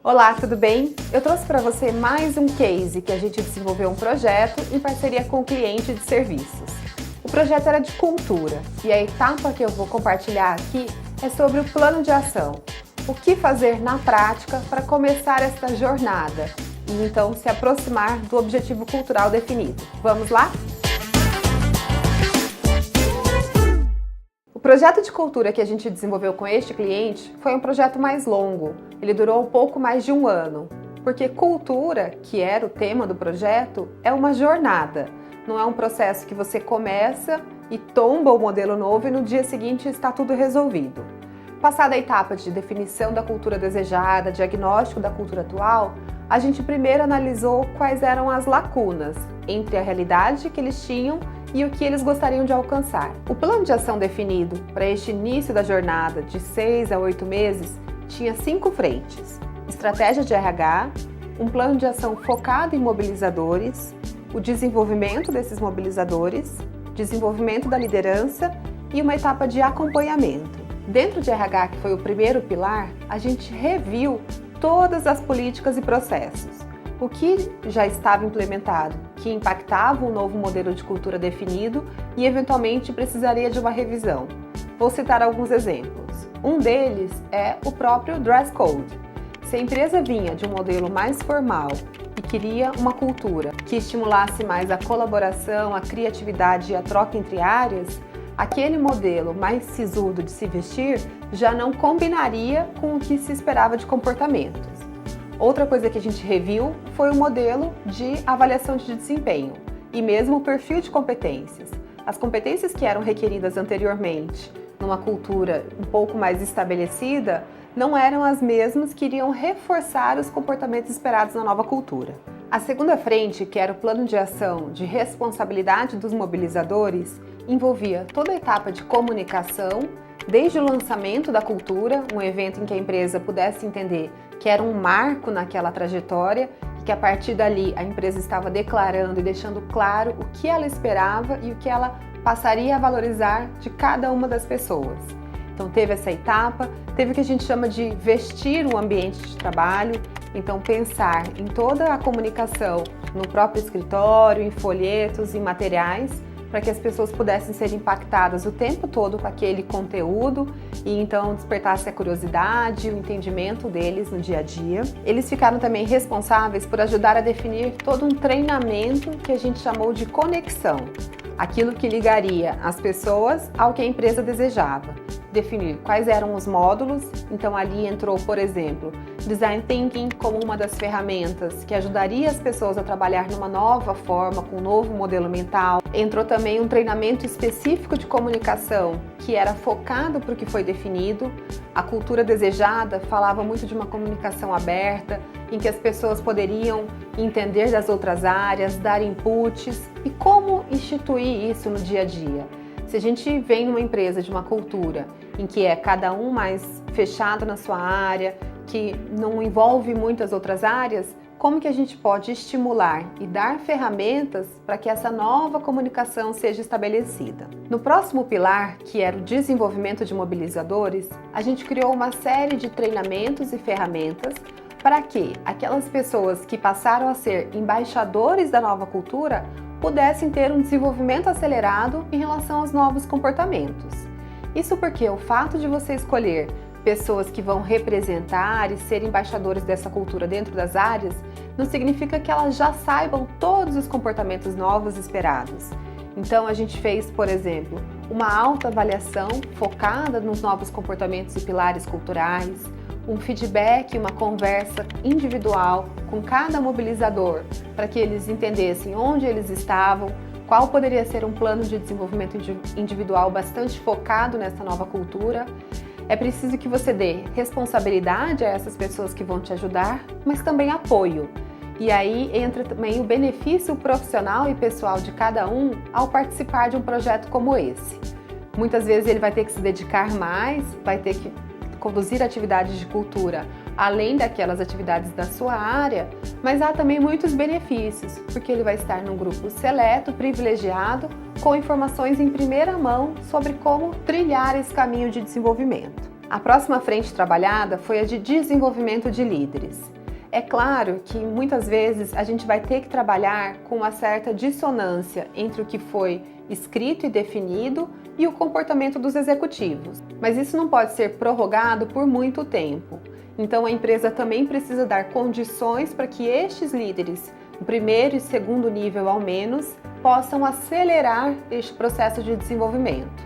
Olá, tudo bem? Eu trouxe para você mais um case que a gente desenvolveu um projeto em parceria com o cliente de serviços. O projeto era de cultura e a etapa que eu vou compartilhar aqui é sobre o plano de ação. O que fazer na prática para começar esta jornada e então se aproximar do objetivo cultural definido. Vamos lá? O projeto de cultura que a gente desenvolveu com este cliente foi um projeto mais longo. Ele durou um pouco mais de um ano, porque cultura, que era o tema do projeto, é uma jornada. Não é um processo que você começa e tomba o modelo novo e no dia seguinte está tudo resolvido. Passada a etapa de definição da cultura desejada, diagnóstico da cultura atual, a gente primeiro analisou quais eram as lacunas entre a realidade que eles tinham e o que eles gostariam de alcançar. O plano de ação definido para este início da jornada de 6 a 8 meses tinha 5 frentes: estratégia de RH, um plano de ação focado em mobilizadores, o desenvolvimento desses mobilizadores, desenvolvimento da liderança e uma etapa de acompanhamento. Dentro de RH, que foi o primeiro pilar, a gente reviu todas as políticas e processos. O que já estava implementado, que impactava um novo modelo de cultura definido e eventualmente precisaria de uma revisão. Vou citar alguns exemplos. Um deles é o próprio dress code. Se a empresa vinha de um modelo mais formal e queria uma cultura que estimulasse mais a colaboração, a criatividade e a troca entre áreas, aquele modelo mais sisudo de se vestir já não combinaria com o que se esperava de comportamentos. Outra coisa que a gente reviu foi o modelo de avaliação de desempenho e mesmo o perfil de competências. As competências que eram requeridas anteriormente numa cultura um pouco mais estabelecida não eram as mesmas que iriam reforçar os comportamentos esperados na nova cultura. A segunda frente, que era o plano de ação de responsabilidade dos mobilizadores, envolvia toda a etapa de comunicação, desde o lançamento da cultura, um evento em que a empresa pudesse entender que era um marco naquela trajetória e que a partir dali a empresa estava declarando e deixando claro o que ela esperava e o que ela passaria a valorizar de cada uma das pessoas. Então teve essa etapa, teve o que a gente chama de vestir o ambiente de trabalho, então pensar em toda a comunicação no próprio escritório, em folhetos, em materiais, para que as pessoas pudessem ser impactadas o tempo todo com aquele conteúdo e então despertasse a curiosidade, o entendimento deles no dia a dia. Eles ficaram também responsáveis por ajudar a definir todo um treinamento que a gente chamou de conexão, aquilo que ligaria as pessoas ao que a empresa desejava. Definir quais eram os módulos, então ali entrou, por exemplo, Design Thinking como uma das ferramentas que ajudaria as pessoas a trabalhar numa nova forma, com um novo modelo mental. Entrou também um treinamento específico de comunicação, que era focado para o que foi definido. A cultura desejada falava muito de uma comunicação aberta, em que as pessoas poderiam entender das outras áreas, dar inputs e como instituir isso no dia a dia. Se a gente vem numa empresa de uma cultura em que é cada um mais fechado na sua área, que não envolve muitas outras áreas, como que a gente pode estimular e dar ferramentas para que essa nova comunicação seja estabelecida? No próximo pilar, que era o desenvolvimento de mobilizadores, a gente criou uma série de treinamentos e ferramentas para que aquelas pessoas que passaram a ser embaixadores da nova cultura pudessem ter um desenvolvimento acelerado em relação aos novos comportamentos. Isso porque o fato de você escolher pessoas que vão representar e ser embaixadores dessa cultura dentro das áreas não significa que elas já saibam todos os comportamentos novos esperados. Então a gente fez, por exemplo, uma autoavaliação focada nos novos comportamentos e pilares culturais, um feedback, uma conversa individual com cada mobilizador para que eles entendessem onde eles estavam, qual poderia ser um plano de desenvolvimento individual bastante focado nessa nova cultura. É preciso que você dê responsabilidade a essas pessoas que vão te ajudar, mas também apoio. E aí entra também o benefício profissional e pessoal de cada um ao participar de um projeto como esse. Muitas vezes ele vai ter que se dedicar mais, vai ter que conduzir atividades de cultura além daquelas atividades da sua área, mas há também muitos benefícios, porque ele vai estar num grupo seleto, privilegiado, com informações em primeira mão sobre como trilhar esse caminho de desenvolvimento. A próxima frente trabalhada foi a de desenvolvimento de líderes. É claro que muitas vezes a gente vai ter que trabalhar com uma certa dissonância entre o que foi escrito e definido e o comportamento dos executivos. Mas isso não pode ser prorrogado por muito tempo. Então a empresa também precisa dar condições para que estes líderes, no primeiro e segundo nível ao menos, possam acelerar este processo de desenvolvimento.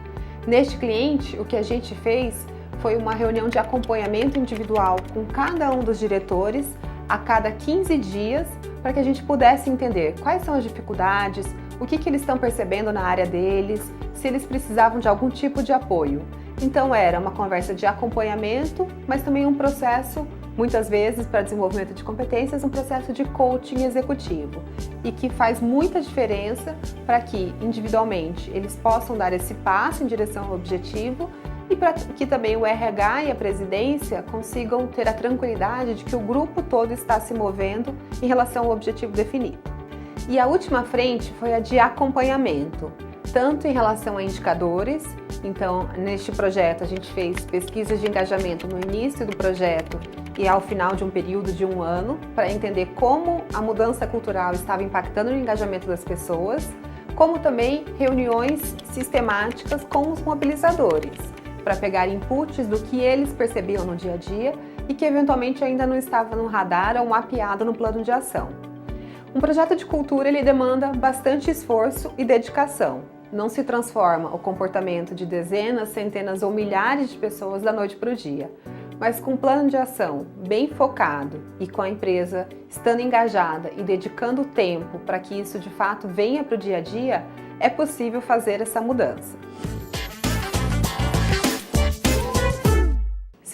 Neste cliente, o que a gente fez foi uma reunião de acompanhamento individual com cada um dos diretores a cada 15 dias, para que a gente pudesse entender quais são as dificuldades, o que eles estão percebendo na área deles, se eles precisavam de algum tipo de apoio. Então era uma conversa de acompanhamento, mas também um processo, muitas vezes para desenvolvimento de competências, um processo de coaching executivo, e que faz muita diferença para que individualmente eles possam dar esse passo em direção ao objetivo e para que também o RH e a presidência consigam ter a tranquilidade de que o grupo todo está se movendo em relação ao objetivo definido. E a última frente foi a de acompanhamento, tanto em relação a indicadores. Então, neste projeto a gente fez pesquisas de engajamento no início do projeto e ao final de um período de 1 ano, para entender como a mudança cultural estava impactando no engajamento das pessoas, como também reuniões sistemáticas com os mobilizadores, para pegar inputs do que eles percebiam no dia a dia e que eventualmente ainda não estava no radar ou mapeado no plano de ação. Um projeto de cultura ele demanda bastante esforço e dedicação. Não se transforma o comportamento de dezenas, centenas ou milhares de pessoas da noite para o dia. Mas com um plano de ação bem focado e com a empresa estando engajada e dedicando tempo para que isso de fato venha para o dia a dia, é possível fazer essa mudança.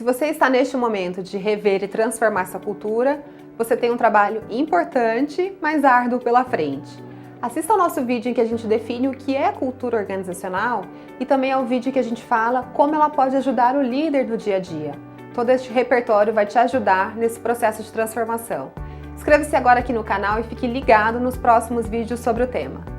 Se você está neste momento de rever e transformar sua cultura, você tem um trabalho importante, mas árduo pela frente. Assista ao nosso vídeo em que a gente define o que é cultura organizacional e também ao vídeo em que a gente fala como ela pode ajudar o líder no dia a dia. Todo este repertório vai te ajudar nesse processo de transformação. Inscreva-se agora aqui no canal e fique ligado nos próximos vídeos sobre o tema.